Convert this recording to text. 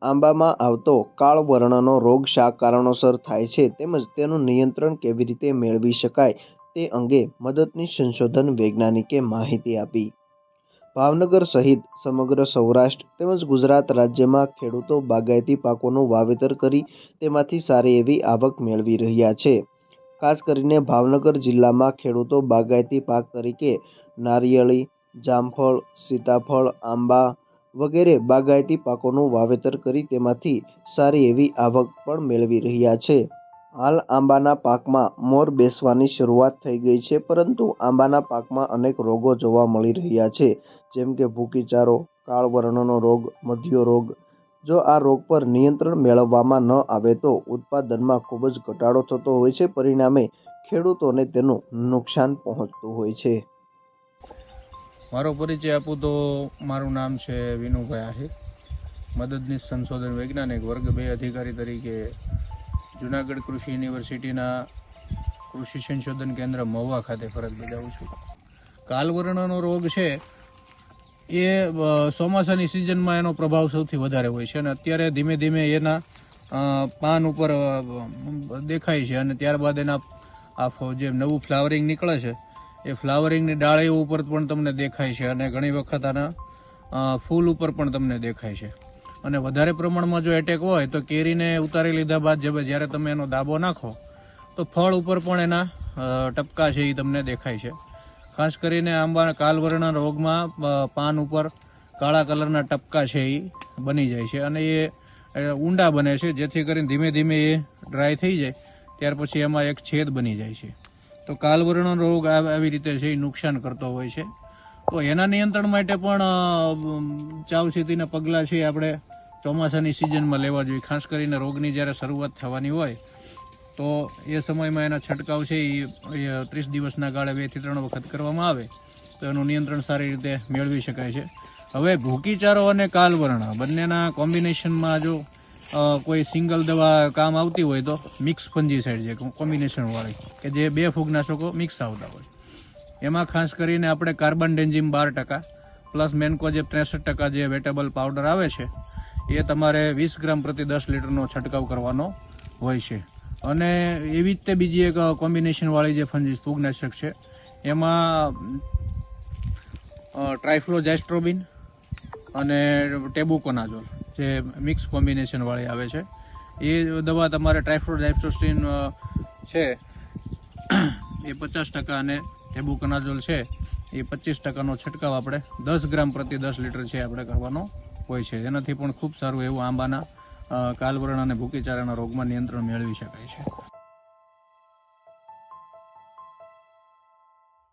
આંબામાં આવતો કાળ વર્ણનો રોગ શા કારણોસર થાય છે તેમજ તેનું નિયંત્રણ કેવી રીતે મેળવી શકાય તે અંગે મદદનીશ સંશોધન વૈજ્ઞાનિકે માહિતી આપી. ભાવનગર સહિત સમગ્ર સૌરાષ્ટ્ર તેમજ ગુજરાત રાજ્યમાં ખેડૂતો બાગાયતી પાકોનું વાવેતર કરી તેમાંથી સારી એવી આવક મેળવી રહ્યા છે. ખાસ કરીને ભાવનગર જિલ્લામાં ખેડૂતો બાગાયતી પાક તરીકે નારિયેળી, જામફળ, સીતાફળ, આંબા વગેરે બાગાયતી પાકોનું વાવેતર કરી તેમાંથી સારી એવી આવક પણ મેળવી રહ્યા છે. હાલ આંબાના પાકમાં મોર બેસવાની શરૂઆત થઈ ગઈ છે, પરંતુ આંબાના પાકમાં અનેક રોગો જોવા મળી રહ્યા છે, જેમ કે ભૂકીચારો, કાળ વર્ણનો રોગ, મધ્યો રોગ. જો આ રોગ પર નિયંત્રણ મેળવવામાં ન આવે તો ઉત્પાદનમાં ખૂબ જ ઘટાડો થતો હોય છે, પરિણામે ખેડૂતોને તેનું નુકસાન પહોંચતું હોય છે. મારો પરિચય આપું તો મારું નામ છે વિનુભાઈ આહિર, મદદનીશ સંશોધન વૈજ્ઞાનિક વર્ગ 2 અધિકારી તરીકે જૂનાગઢ કૃષિ યુનિવર્સિટીના કૃષિ સંશોધન કેન્દ્ર મહુવા ખાતે ફરજ બજાવું છું. કાલવર્ણનો રોગ છે એ ચોમાસાની સિઝનમાં એનો પ્રભાવ સૌથી વધારે હોય છે અને અત્યારે ધીમે ધીમે એના પાન ઉપર દેખાય છે અને ત્યારબાદ એના જે નવું ફ્લાવરિંગ નીકળે છે એ ફ્લાવરિંગની ડાળીઓ ઉપર પણ તમને દેખાય છે અને ઘણી વખત આના ફૂલ ઉપર પણ તમને દેખાય છે. અને વધારે પ્રમાણમાં જો એટેક હોય તો કેરીને ઉતારી લીધા બાદ જ્યારે તમે એનો દાબો નાખો તો ફળ ઉપર પણ એના ટપકા છે એ તમને દેખાય છે. ખાસ કરીને આંબા કાલવર્ણ રોગમાં પાન ઉપર કાળા કલરના ટપકા છે એ બની જાય છે અને એ ઊંડા બને છે, જેથી કરીને ધીમે ધીમે એ ડ્રાય થઈ જાય ત્યાર પછી એમાં એક છેદ બની જાય છે. તો કાલવર્ણ રોગ આવી રીતે છે એ નુકસાન કરતો હોય છે. તો એના નિયંત્રણ માટે પણ સાવચેતીના પગલાં છે આપણે ચોમાસાની સિઝનમાં લેવા જોઈએ. ખાસ કરીને રોગની જ્યારે શરૂઆત થવાની હોય તો એ સમયમાં એના છંટકાવ છે એ 30 દિવસના ગાળે 2 થી 3 વખત કરવામાં આવે તો એનું નિયંત્રણ સારી રીતે મેળવી શકાય છે. હવે ભૂકીચારો અને કાલવર્ણ બંનેના કોમ્બિનેશનમાં જો કોઈ સિંગલ દવા કામ આવતી હોય તો મિક્સ ફંજીસાઇડ જે કોમ્બિનેશનવાળી કે જે 2 ફૂગનાશકો મિક્સ આવતા હોય એમાં ખાસ કરીને આપણે કાર્બનડેન્ઝિમ 12% પ્લસ મેન્કોજેબ 63% જે વેટેબલ પાવડર આવે છે એ તમારે 20 ગ્રામ પ્રતિ 10 લીટરનો છંટકાવ કરવાનો હોય છે. અને એવી જ તે બીજી એક કોમ્બિનેશનવાળી જે ફૂગનાશક છે એમાં ટ્રાઇફ્લોઝાસ્ટ્રોબિન અને ટેબુકોનાઝોલ જે મિક્સ કોમ્બિનેશનવાળી આવે છે એ દવા તમારે ટ્રાઇફ્લોઝાસ્ટ્રોબિન છે એ 50% અને ટેબુકોનાઝોલ છે એ 25%નો છંટકાવ આપણે 10 ગ્રામ પ્રતિ 10 લીટર છે આપણે કરવાનો હોય છે. એનાથી પણ ખૂબ સારું એવું આંબાના કાલવર્ણ અને ભૂકીચારાના રોગમાં નિયંત્રણ મેળવી શકાય છે.